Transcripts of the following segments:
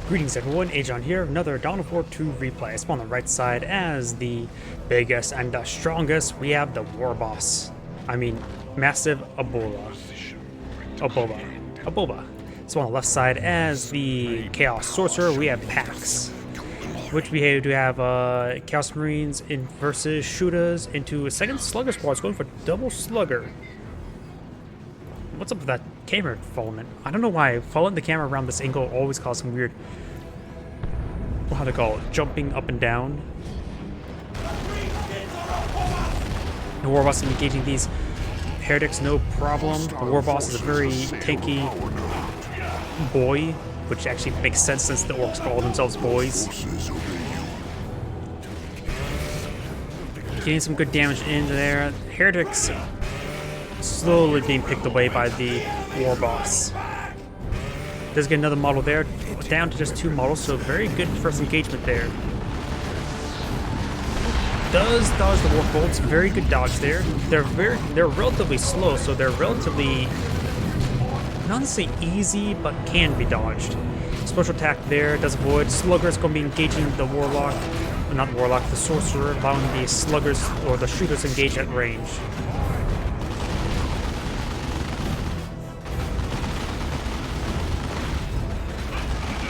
Greetings everyone, Agion here, another Dawn of War 2 replay. I spawn on the right side as the biggest and the strongest. We have the Warboss. I mean, massive Aboba. Aboba. Spawn on the left side as the Chaos Sorcerer. We have Pax. Which we do have Chaos Marines in versus Shooters into a second Slugger squad. It's going for double Slugger. What's up with that camera following? I don't know why following the camera around this angle always causes some weird, how to call it, jumping up and down. The Warboss is engaging these heretics no problem. The Warboss is a very tanky boy, which actually makes sense since the orcs call themselves boys. Getting some good damage into there. Heretics slowly being picked away by the Warboss. Does get another model there, down to just 2 models, so very good first engagement there. Does dodge the warp bolts, very good dodge there. They're relatively slow, so they're relatively not necessarily easy, but can be dodged. Special attack there, does avoid. Slugger is going to be engaging the Warlock, not Warlock, the Sorcerer, allowing the Sluggers or the Shooters to engage at range.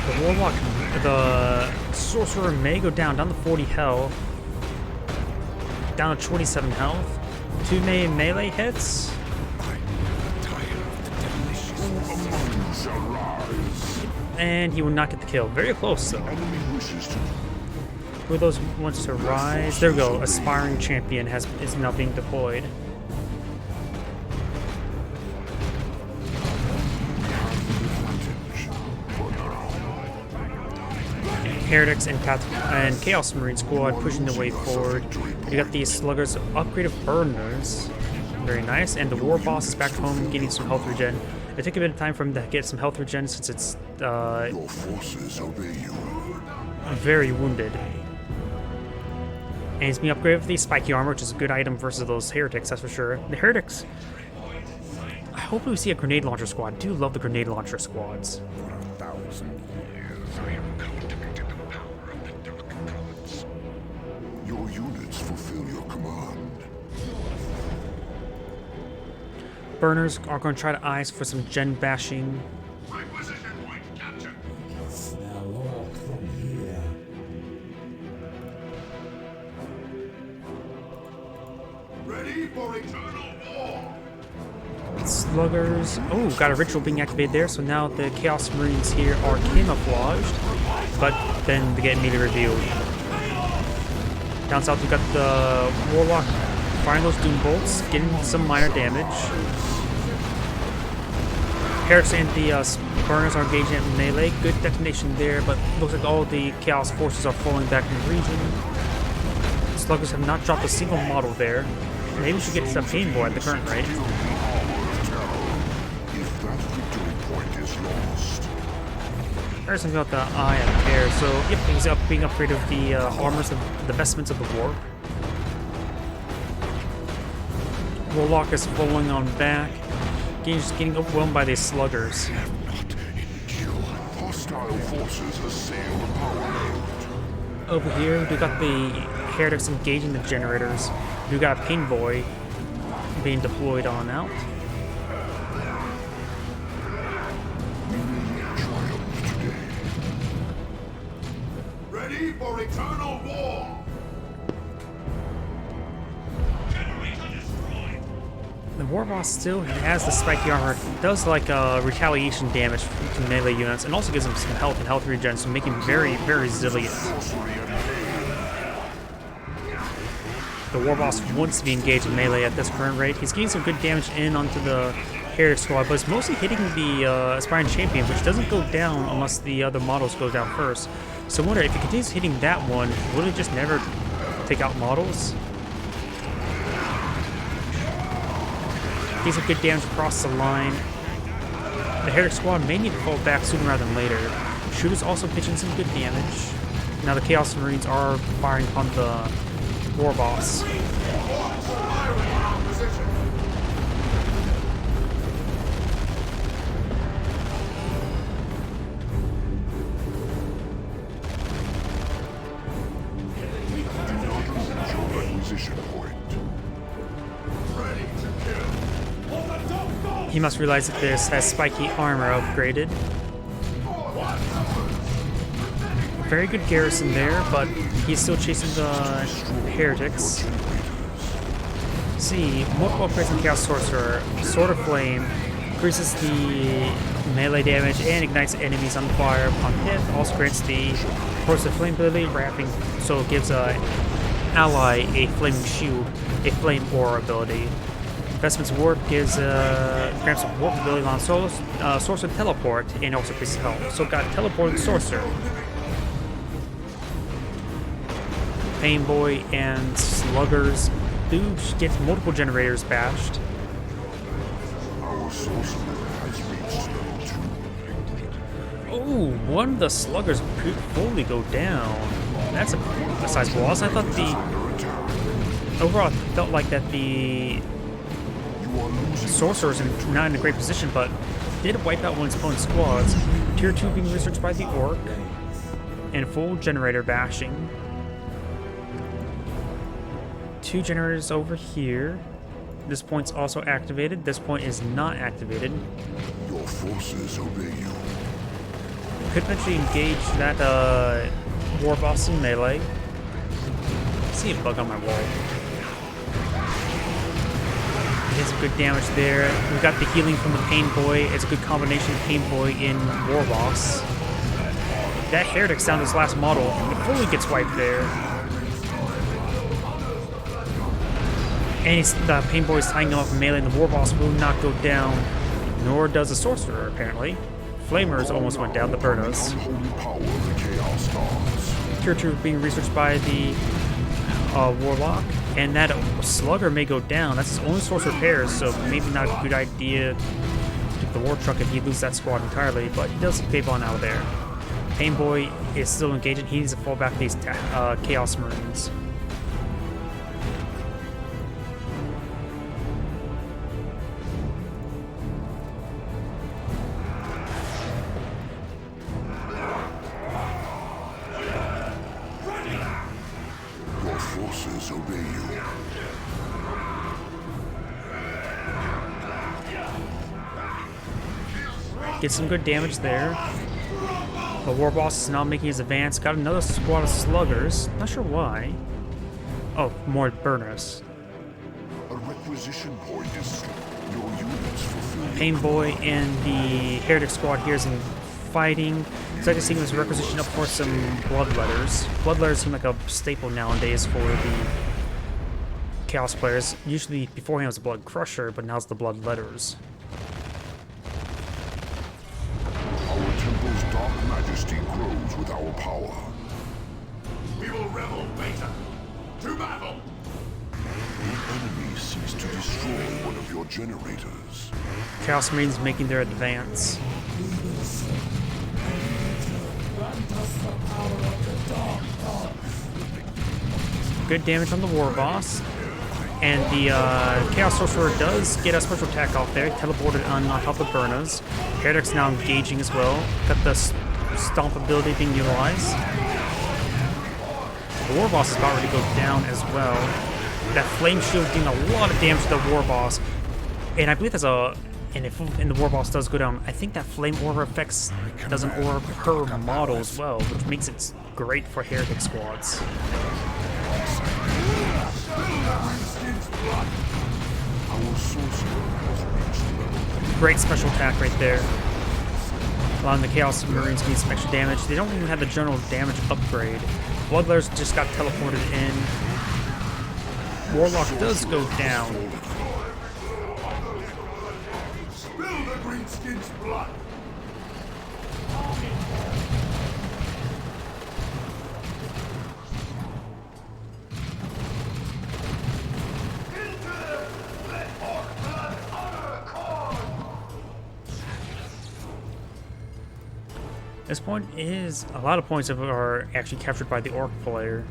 The Warlock, the Sorcerer may go down to 40 health, down to 27 health. 2 melee hits. And he will not get the kill. Very close though. Who are those wants to rise? There we go. Aspiring Champion is now being deployed. Heretics and Chaos Marine squad pushing their way forward. You got these Sluggers, upgrade of Burners. Very nice. And the Warboss is back home getting some health regen. It took a bit of time for him to get some health regen since it's very wounded. And he's being upgraded with the spiky armor, which is a good item versus those heretics, that's for sure. The heretics, I hope we see a grenade launcher squad. I do love the grenade launcher squads. For 1,000 years, I have cultivated the power of the dark gods. Your units fulfill your command. Burners are going to try to ice for some gen bashing. My position point, Captain. Smell all from here. Ready for eternal war. Sluggers. Oh, got a ritual being activated there, so now the Chaos Marines here are camouflaged, but then they get immediately revealed. Down south, we got the Warlock firing those Doom Bolts, getting some minor damage. Heretics and the Burners are engaging in melee. Good detonation there, but looks like all the Chaos forces are falling back in the region. Sluggers have not dropped a single model there. Maybe we should get to the Pain Boy at the current rate. If that victory point is lost, There's something about the Eye of Care. So, yep, he's being upgraded with the armors, the vestments of the Warp. Warlock is falling on back. Just getting overwhelmed by these Sluggers. hostile forces assail the power node. Over here, we got the Heretics engaging the generators. We got a Pain Boy being deployed on out. Ready for eternal war. The Warboss still has the spiky armor. Does like retaliation damage to melee units, and also gives him some health and health regen, so making him very, very resilient. The Warboss wants to be engaged in melee at this current rate. He's getting some good damage in onto the Heretic squad, but it's mostly hitting the Aspiring Champion, which doesn't go down unless the other models go down first. So I wonder if he continues hitting that one, will he just never take out models? These are good damage across the line. The Heretic squad may need to fall back sooner rather than later. Shooters also pitching some good damage. Now the Chaos Marines are firing upon the Warboss. He must realize that this has spiky armor upgraded. Very good garrison there, but he's still chasing the heretics. See, multiple upgrades on Chaos Sorcerer. Sword of Flame increases the melee damage and ignites enemies on fire upon hit. Also grants the Force of Flame ability, wrapping, so it gives an ally a flaming shield, a flame aura ability. Investments Warp gives grants a warp ability on Sorcerer Teleport and also increases health. So got Teleport and Sorcerer. Pain Boy and Sluggers do get multiple generators bashed. Our sorcerer has reached level 2. Oh, one of the Sluggers could fully go down. That's a sizable loss. I thought overall, I felt like that the Sorcerer's not in a great position, but did wipe out one of his opponent's squads. Tier 2 being researched by the Orc, and full generator bashing. 2 generators over here. This point's also activated. This point is not activated. Your forces obey you. Could eventually engage that Warboss in melee. I see a bug on my wall. Get some good damage there. We got the healing from the Pain Boy. It's a good combination of Pain Boy in Warboss. That Heretic's down to his last model. It fully gets wiped there. And the Pain Boy is tying him up in melee, and the Warboss will not go down. Nor does the Sorcerer, apparently. Flamers almost went down, the Burnos. Unholy power of the Chaos Stars. Tier 2 being researched by the Warlock. And that Slugger may go down. That's his only source of repairs, so maybe not a good idea to take the War Truck if he loses that squad entirely, but he does pay on out of there. Pain Boy is still engaging. He needs to fall back to these Chaos Marines. Your forces obey you. Get some good damage there. The Warboss is now making his advance. Got another squad of Sluggers. Not sure why. Oh, more Burners. A requisition point is your units fulfill. Pain Boy and the Heretic squad here is in fighting. It's like seeing this requisition up for some Bloodletters. Bloodletters seem like a staple nowadays for the Chaos players. Usually beforehand it was the Blood Crusher, but now it's the Bloodletters. Our temple's dark majesty grows with our power. We will revel, Beta. To battle! Your enemy seeks to destroy one of your generators. Chaos Marines making their advance. Good damage on the Warboss. And the Chaos Sorcerer does get a special attack off there, teleported on top of the Burnas. Heretic's now engaging as well. Got the Stomp ability being utilized. The Warboss is about ready to go down as well. That Flame Shield doing a lot of damage to the Warboss. And I believe there's a... And if the Warboss does go down, I think that Flame Aura effects does an aura per model as well, which makes it great for Heretic squads. Our sorcerer has reached level 3. Great special attack right there. Allowing the Chaos Marines to get some extra damage. They don't even have the general damage upgrade. Bloodletters just got teleported in. Warlock does go down. Spill the greenskin's blood! This point is... A lot of points are actually captured by the Orc player.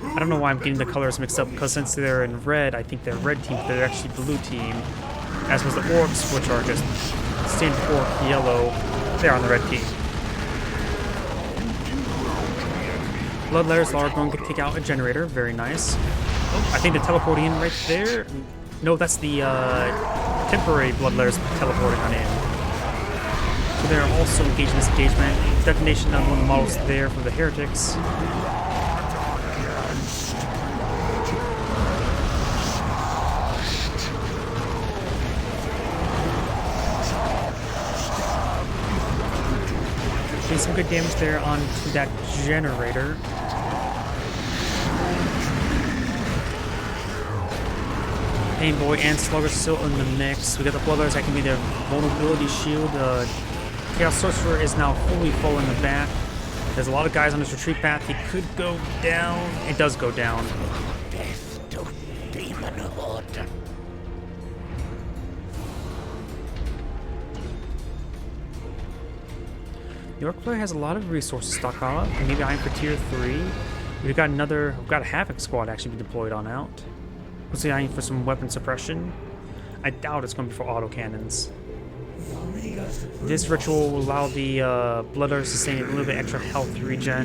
I don't know why I'm getting the colors mixed up, because since they're in red, I think they're red team, but they're actually blue team. As was the Orcs, which are just standard Orc yellow. They're on the red team. Bloodletters are going to take out a generator. Very nice. Oh, I think they're teleporting in right there. No, that's the temporary bloodletters teleporting on in. So they're also engaged in this engagement. Detonation on one of the models there for the heretics. Doing some good damage there onto that generator. Pain Boy and Slugger still in the mix. We got the Bloodletters that can be their vulnerability shield. Chaos Sorcerer is now fully full in the back. There's a lot of guys on this retreat path. He could go down. It does go down. Death to demon order. The Orc player has a lot of resources stockpiled up. Maybe I'm for tier 3. We've got a Havoc squad actually be deployed on out. Let's see, eyeing for some weapon suppression. I doubt it's going to be for autocannons. This ritual will allow the Bloodletters to sustain a little bit extra health regen.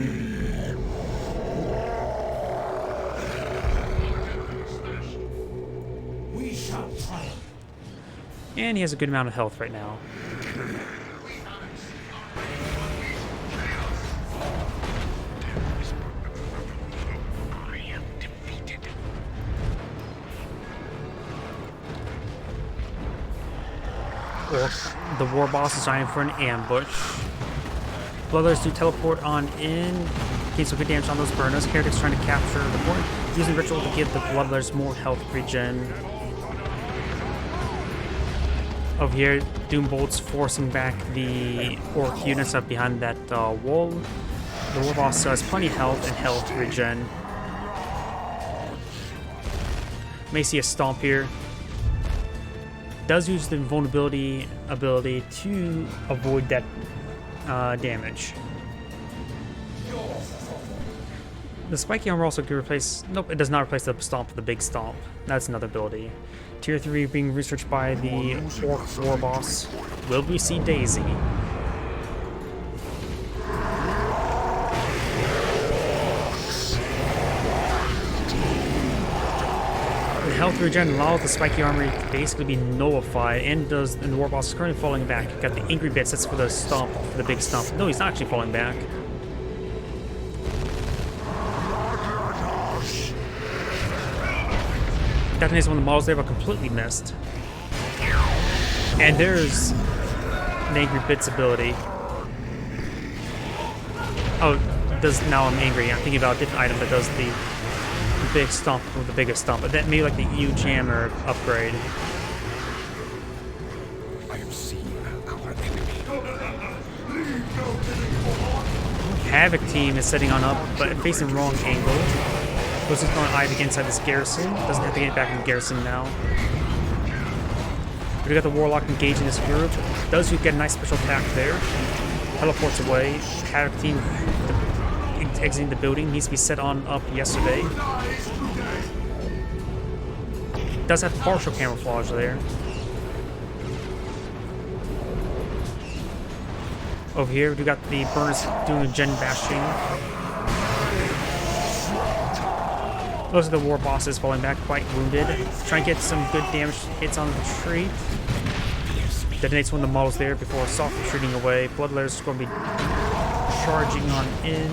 We shall triumph. And he has a good amount of health right now. The Warboss is eyeing for an ambush. Bloodletters do teleport on in. Gain some good damage on those burners. Heretics trying to capture the point. Using ritual to give the Bloodletters more health regen. Over here, Doom Bolt's forcing back the Orc units up behind that wall. The Warboss has plenty of health and health regen. May see a stomp here. Does use the invulnerability ability to avoid that damage. The spiky armor also can replace... Nope, it does not replace the stomp with the big stomp. That's another ability. Tier 3 being researched by the Orc Warboss. Will we see Daisy? The health regen allows the spiky armor to basically be nullified, and the Warboss is currently falling back. You've got the angry bits, that's for the stomp, for the big stomp. No, he's not actually falling back. Detonates one of the models there, but completely missed. And there's an angry bits ability. Oh, does now I'm angry. I'm thinking about a different item that does the big stomp with the biggest stomp, but that maybe like the huge hammer upgrade. I have seen our enemy. Havoc team is setting on up, but facing the wrong angle. Goes just going to get inside this garrison. Doesn't have to get back in the garrison now. We got the Warlock engaging this group. Does you get a nice special attack there. Teleports away. Havoc team exiting the building. Needs to be set on up yesterday. Does have partial camouflage there. Over here, we got the burners doing gen bashing. Those are the war bosses falling back, quite wounded. Trying to get some good damage hits on the retreat. Detonates one of the models there before soft retreating away. Bloodletters are going to be charging on in.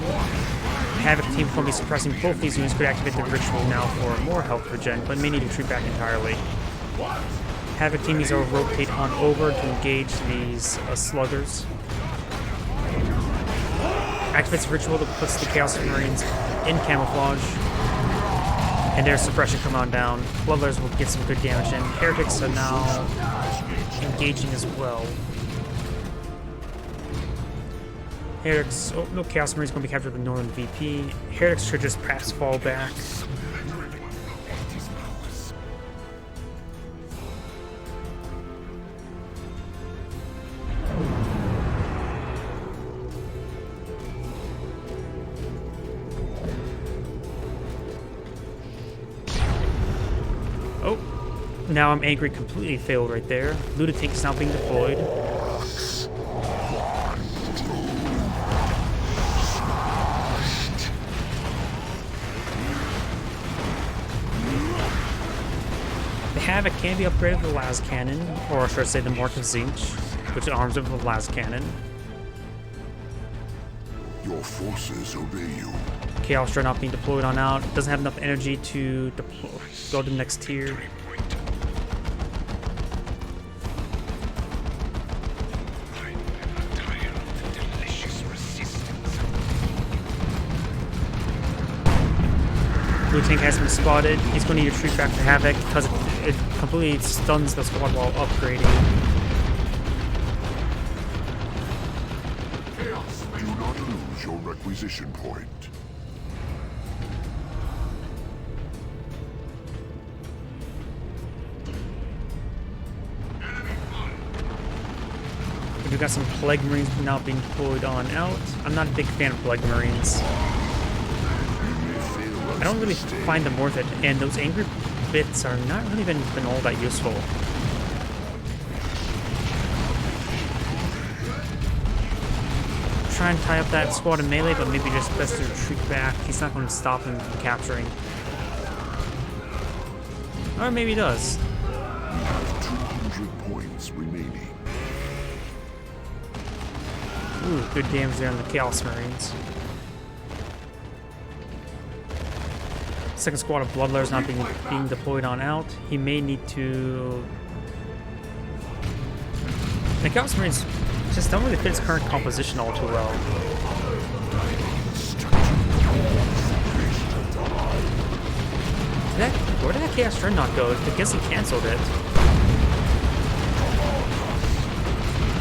Havoc team is going to be suppressing both these units. Could activate the ritual now for more health regen, but may need to retreat back entirely. Havoc team needs to rotate on over to engage these sluggers. Activates the ritual that puts the Chaos Marines in camouflage. And their suppression come on down. Bloodletters will get some good damage in. Heretics are now engaging as well. Heretics, oh no, Chaos Marines going to be captured with the Northern VP. Heretics should just perhaps fall back. Oh, now I'm angry, completely failed right there. Lunatic is now being deployed. Havoc can be upgraded with the Las Cannon, or should I say the Mark of Zinch, which arms it with the Las Cannon. Your forces obey you. Chaos Dreadnought being deployed on out. Doesn't have enough energy to go to the next tier. Blue tank has been spotted. He's going to need to retreat back to Havoc because it completely stuns the squad while upgrading. Do not lose your requisition point. We've got some Plague Marines now being deployed on out. I'm not a big fan of Plague Marines. I don't really find them worth it, and those angry bits are not really been all that useful. Try and tie up that squad in melee, but maybe just best to retreat back. He's not going to stop him from capturing. Or maybe he does. You have 200 points remaining. Ooh, good damage there on the Chaos Marines. Second squad of Bloodlayers not being deployed on out. He may need to... The Chaos Marines just don't really fit his current composition all too well. Where did that Chaos Dreadnought go? I guess he cancelled it.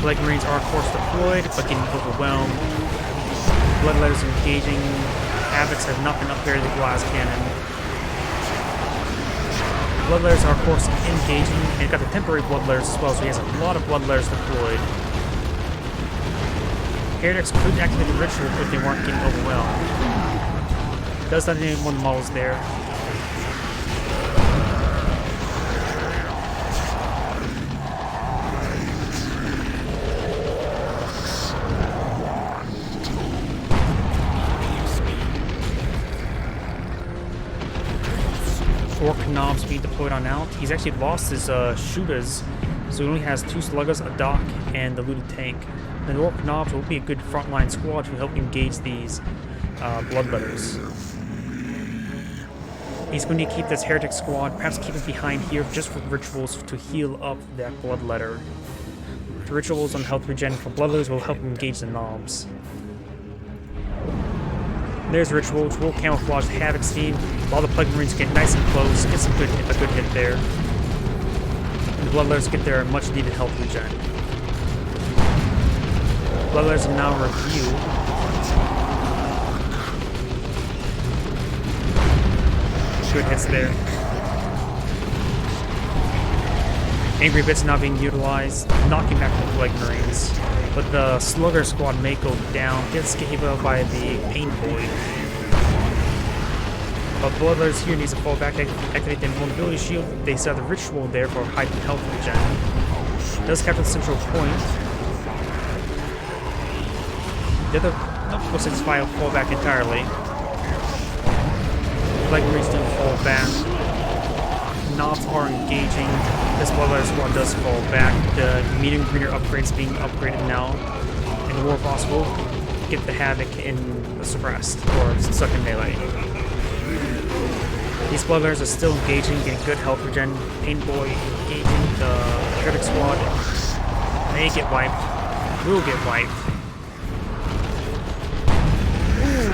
Plague Marines are of course deployed, but getting overwhelmed. Bloodlayers engaging. Havocs have not been upgraded to Glass Cannon. Bloodlayers are of course engaging, and he's got the temporary Bloodlayers as well, so he has a lot of Bloodlayers deployed. Heretics could activate the ritual if they weren't getting overwhelmed. Does not need one models there. Orc Knobs being deployed on out. He's actually lost his shooters, so he only has 2 sluggers, a dock, and the looted tank. The Orc Knobs will be a good frontline squad to help engage these Bloodletters. He's going to keep this Heretic squad, perhaps keep it behind here just for rituals to heal up that Bloodletter. The rituals on health regen for Bloodletters will help engage the Knobs. There's Ritual, which will camouflage the Havoc's team, while the Plague Marines get nice and close, get a good hit there. And the Bloodletters get their much needed health regen. Bloodletters are now review. Good hits there. Angry Bits now being utilized, knocking back the Plague Marines. But the Slugger squad may go down, gets hit by the Pain Void. But Bloodletters here needs to fall back, activate the Invulnerability Shield. They set the Ritual there for high health regen. Does capture the central point. The other, looks like this file fall back entirely. Plague Marines do fall back. Knobs are engaging. This Bloodletter squad does fall back. The medium greener upgrades being upgraded now. And the Warboss will get the Havoc in suppressed or stuck in melee. These Bloodletters are still engaging, getting good health regen. Pain Boy engaging the Heretic squad. May get wiped. Will get wiped.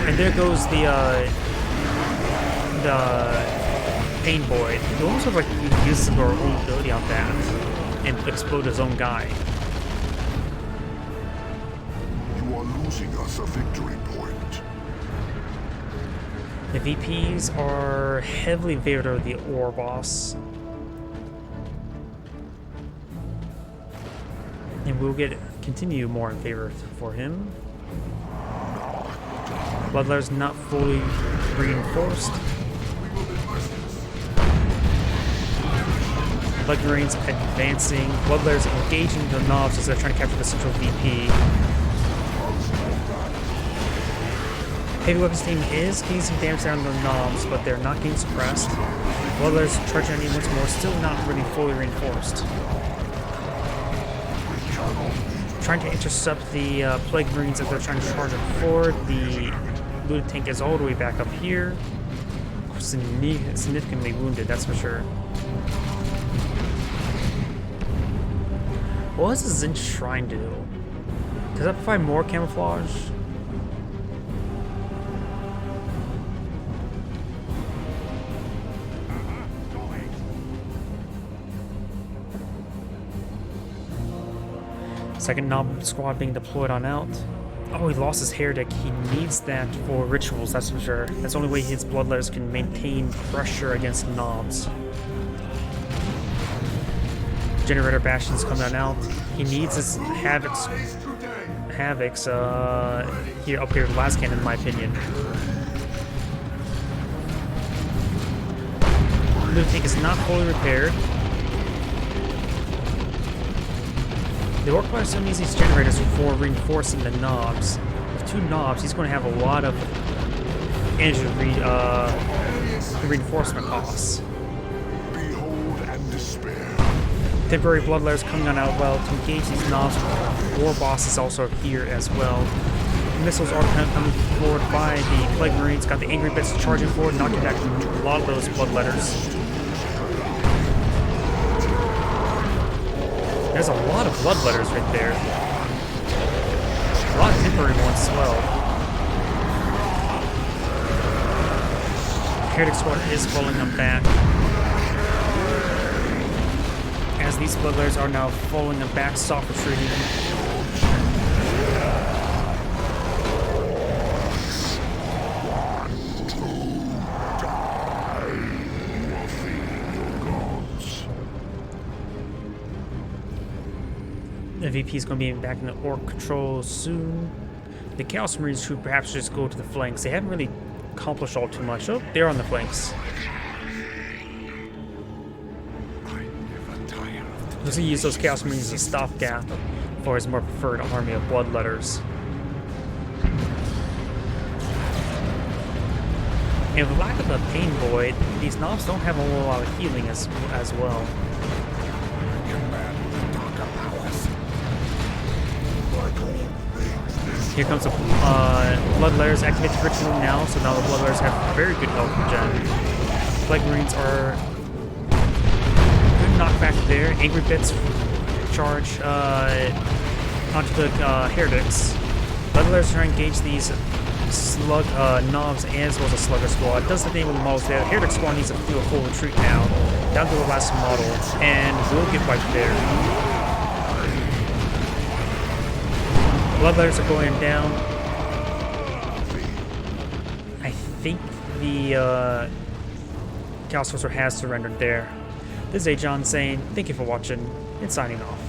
And there goes the Pain Boy. It almost looks like he uses our own ability on that and explode his own guy. You are losing us a victory point. The VPs are heavily in favor of the Warboss. And we'll continue more in favor for him. Bloodletter's not fully reinforced. Plague Marines advancing. Bloodletter's engaging the Knobs as they're trying to capture the central VP. Heavy Weapons team is getting some damage down on the Knobs, but they're not getting suppressed. Bloodletters charging on you once more, still not really fully reinforced. Trying to intercept the Plague Marines as they're trying to charge it forward. The looted tank is all the way back up here. Significantly wounded, that's for sure. What does the Zinch Shrine do? Does that provide more camouflage? Second Knob squad being deployed on out. Oh, he lost his Heretic. He needs that for rituals, that's for sure. That's the only way his Bloodletters can maintain pressure against Knobs. Generator Bastions coming on out. He needs his Havocs here up here with last cannon, in my opinion. The tank is not fully repaired. The Orc still needs these generators for reinforcing the knobs. With 2 knobs, he's going to have a lot of energy reinforcement costs. Behold and despair. Temporary Bloodletters coming on out well to engage these knobs. Warboss is also here as well. Missiles are coming forward by the Plague Marines. Got the Angry Bits charging forward, knocking back a lot of those Bloodletters. There's a lot of Bloodletters right there. A lot of temporary ones as well. Heretic Squad is pulling them back. As these Bloodletters are now falling them back, soft retreating. The VP is going to be back in the Orc control soon. The Chaos Marines should perhaps just go to the flanks. They haven't really accomplished all too much. Oh, they're on the flanks. He's going to use those Chaos Marines as a stopgap for his more preferred army of Bloodletters. And with lack of a Pain Void, these knobs don't have a whole lot of healing as well. Here comes the Bloodletters. Activate the ritual now, so now the Bloodletters have very good health regen. Plague Marines are good knockback there. Angry Bits charge onto the Heretics. Bloodletters try to engage these knobs as well as a Slugger Squad. Does the name of the models there. Heretic Squad needs to do a full retreat now. Down to the last model, and will get wiped there. Bloodletters are going down. I think the Chaos Sorcerer has surrendered there. This is Agion saying thank you for watching and signing off.